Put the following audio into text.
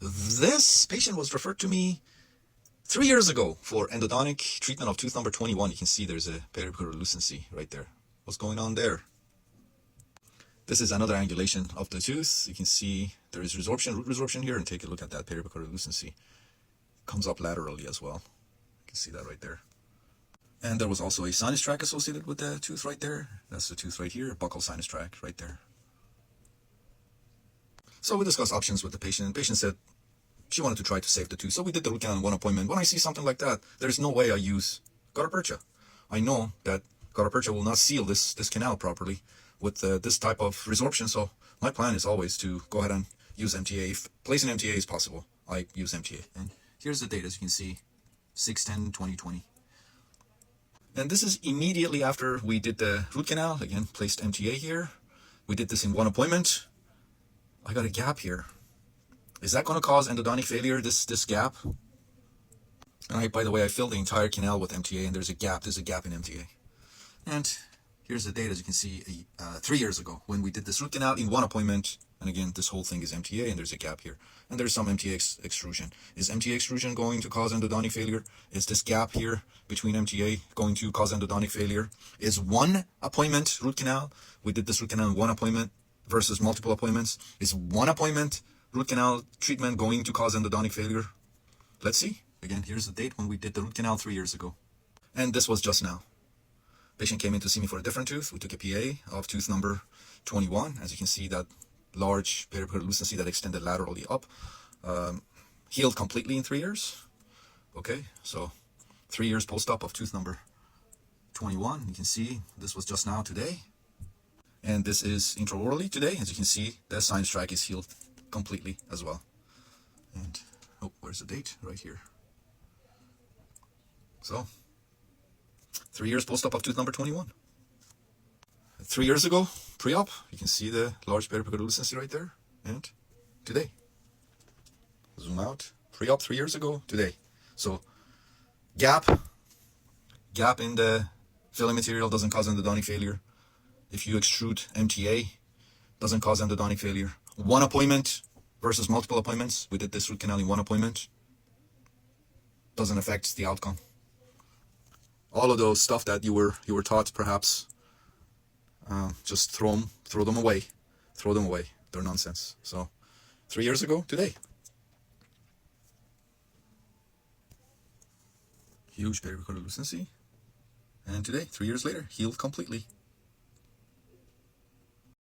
This patient was referred to me 3 years ago for endodontic treatment of tooth number 21. You can see there's a periapical lucency right there. What's going on there? This is another angulation of the tooth. You can see there is resorption, root resorption here, and take a look at that periapical lucency. Comes up laterally as well. You can see that right there. And there was also a sinus tract associated with the tooth right there. That's the tooth right here, buccal sinus tract right there. So we discussed options with the patient. The patient said she wanted to try to save the tooth. So we did the root canal in one appointment. When I see something like that, there's no way I use gutta percha. I know that gutta percha will not seal this canal properly with this type of resorption. So my plan is always to go ahead and use MTA. If placing MTA is possible, I use MTA. And here's the date, as you can see, 6/10/2020. And this is immediately after we did the root canal. Again, placed MTA here. We did this in one appointment. I got a gap here. Is that going to cause endodontic failure, this gap? And by the way, I filled the entire canal with MTA, and there's a gap in MTA. And here's the date, as you can see, 3 years ago, when we did this root canal in one appointment. And again, this whole thing is MTA, and there's a gap here. And there's some MTA extrusion. Is MTA extrusion going to cause endodontic failure? Is this gap here between MTA going to cause endodontic failure? Is one appointment root canal, we did this root canal in one appointment versus multiple appointments, is one appointment root canal treatment going to cause endodontic failure? Let's see. Again, here's the date when we did the root canal 3 years ago. And this was just now. Patient came in to see me for a different tooth. We took a PA of tooth number 21. As you can see, that large periapical lucency that extended laterally up, healed completely in 3 years. Okay, so 3 years post-op of tooth number 21. You can see this was just now today. And this is intraorally today. As you can see, the sinus tract is healed completely as well. And, oh, where's the date? Right here. So, 3 years post-op of tooth number 21. 3 years ago, pre-op, you can see the large periapical lucency right there. And today. Zoom out. Pre-op 3 years ago, today. So, gap in the filling material doesn't cause endodontic failure. If you extrude MTA, doesn't cause endodontic failure. One appointment versus multiple appointments. We did this root canal in one appointment. Doesn't affect the outcome. All of those stuff that you were taught, perhaps, just throw them away. Throw them away. They're nonsense. So, 3 years ago, today. Huge periapical lucency. And today, 3 years later, healed completely.